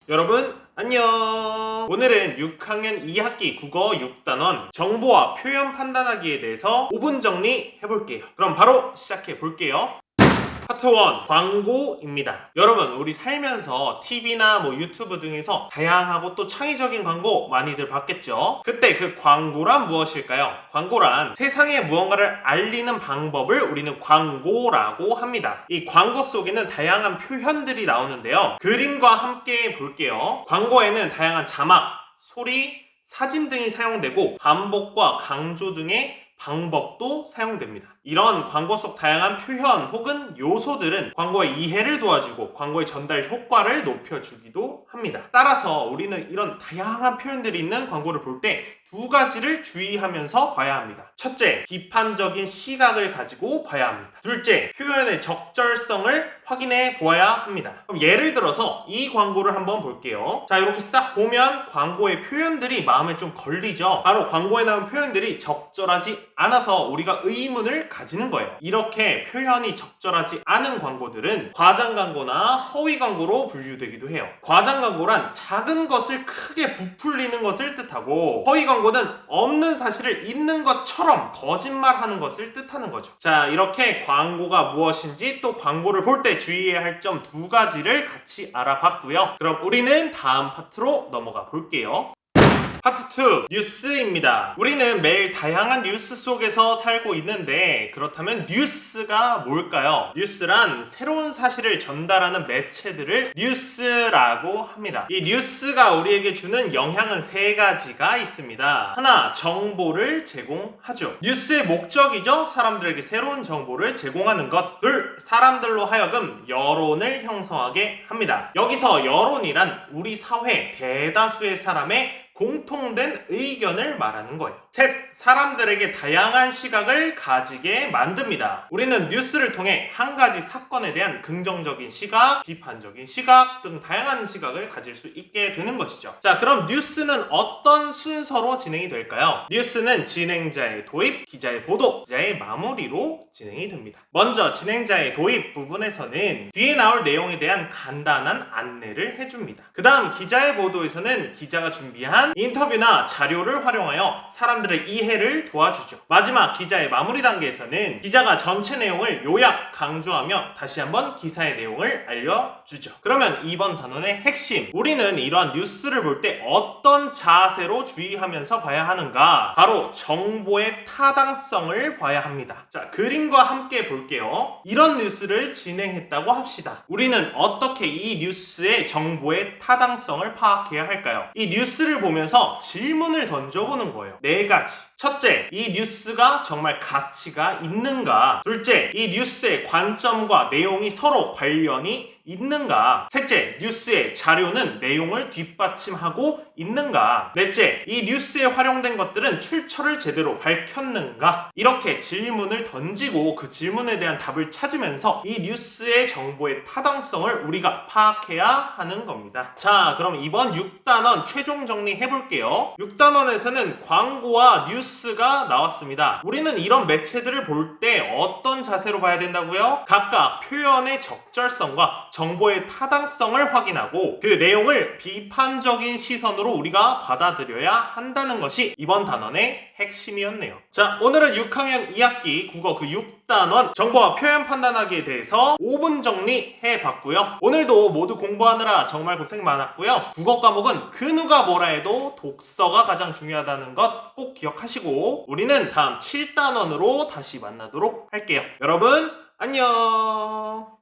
여러분 안녕. 오늘은 6학년 2학기 국어 6단원 정보와 표현 판단하기에 대해서 5분 정리 해볼게요. 그럼 바로 시작해 볼게요. 파트 1 광고입니다. 여러분 우리 살면서 TV나 유튜브 등에서 다양하고 또 창의적인 광고 많이들 봤겠죠? 그때 그 광고란 무엇일까요? 광고란 세상에 무언가를 알리는 방법을 우리는 광고라고 합니다. 이 광고 속에는 다양한 표현들이 나오는데요. 그림과 함께 볼게요. 광고에는 다양한 자막, 소리, 사진 등이 사용되고 반복과 강조 등의 방법도 사용됩니다. 이런 광고 속 다양한 표현 혹은 요소들은 광고의 이해를 도와주고 광고의 전달 효과를 높여주기도 합니다. 따라서 우리는 이런 다양한 표현들이 있는 광고를 볼 때 두 가지를 주의하면서 봐야 합니다. 첫째, 비판적인 시각을 가지고 봐야 합니다. 둘째, 표현의 적절성을 확인해 보아야 합니다. 그럼 예를 들어서 이 광고를 한번 볼게요. 자, 이렇게 싹 보면 광고의 표현들이 마음에 좀 걸리죠? 바로 광고에 나온 표현들이 적절하지 않아서 우리가 의문을 가지는 거예요. 이렇게 표현이 적절하지 않은 광고들은 과장 광고나 허위 광고로 분류되기도 해요. 과장 광고란 작은 것을 크게 부풀리는 것을 뜻하고, 허위 광고는 없는 사실을 있는 것처럼 거짓말하는 것을 뜻하는 거죠. 자, 이렇게 광고가 무엇인지 또 광고를 볼 때 주의해야 할 점 두 가지를 같이 알아봤고요. 그럼 우리는 다음 파트로 넘어가 볼게요. 파트 2 뉴스입니다. 우리는 매일 다양한 뉴스 속에서 살고 있는데, 그렇다면 뉴스가 뭘까요? 뉴스란 새로운 사실을 전달하는 매체들을 뉴스라고 합니다. 이 뉴스가 우리에게 주는 영향은 세 가지가 있습니다. 하나, 정보를 제공하죠. 뉴스의 목적이죠. 사람들에게 새로운 정보를 제공하는 것. 둘, 사람들로 하여금 여론을 형성하게 합니다. 여기서 여론이란 우리 사회 대다수의 사람의 공통된 의견을 말하는 거예요. 셋, 사람들에게 다양한 시각을 가지게 만듭니다. 우리는 뉴스를 통해 한 가지 사건에 대한 긍정적인 시각, 비판적인 시각 등 다양한 시각을 가질 수 있게 되는 것이죠. 자, 그럼 뉴스는 어떤 순서로 진행이 될까요? 뉴스는 진행자의 도입, 기자의 보도, 기자의 마무리로 진행이 됩니다. 먼저 진행자의 도입 부분에서는 뒤에 나올 내용에 대한 간단한 안내를 해줍니다. 그 다음 기자의 보도에서는 기자가 준비한 인터뷰나 자료를 활용하여 사람들의 이해를 도와주죠. 마지막 기자의 마무리 단계에서는 기자가 전체 내용을 요약, 강조하며 다시 한번 기사의 내용을 알려주죠. 그러면 이번 단원의 핵심, 우리는 이러한 뉴스를 볼 때 어떤 자세로 주의하면서 봐야 하는가? 바로 정보의 타당성을 봐야 합니다. 자, 그림과 함께 볼게요. 이런 뉴스를 진행했다고 합시다. 우리는 어떻게 이 뉴스의 정보의 타당성을 파악해야 할까요? 이 뉴스를 보면서 질문을 던져보는 거예요. 네 가지. 첫째, 이 뉴스가 정말 가치가 있는가? 둘째, 이 뉴스의 관점과 내용이 서로 관련이 있는가? 셋째, 뉴스의 자료는 내용을 뒷받침하고 있는가? 넷째, 이 뉴스에 활용된 것들은 출처를 제대로 밝혔는가? 이렇게 질문을 던지고 그 질문에 대한 답을 찾으면서 이 뉴스의 정보의 타당성을 우리가 파악해야 하는 겁니다. 자, 그럼 이번 6단원 최종 정리해 볼게요. 6단원에서는 광고와 뉴스가 나왔습니다. 우리는 이런 매체들을 볼 때 어떤 자세로 봐야 된다고요? 각각 표현의 적절성과 정보의 타당성을 확인하고 그 내용을 비판적인 시선으로 우리가 받아들여야 한다는 것이 이번 단원의 핵심이었네요. 자, 오늘은 6학년 2학기 국어 그 6단원 정보와 표현 판단하기에 대해서 5분 정리해 봤고요. 오늘도 모두 공부하느라 정말 고생 많았고요. 국어 과목은 그 누가 뭐라 해도 독서가 가장 중요하다는 것 꼭 기억하시고, 우리는 다음 7단원으로 다시 만나도록 할게요. 여러분 안녕.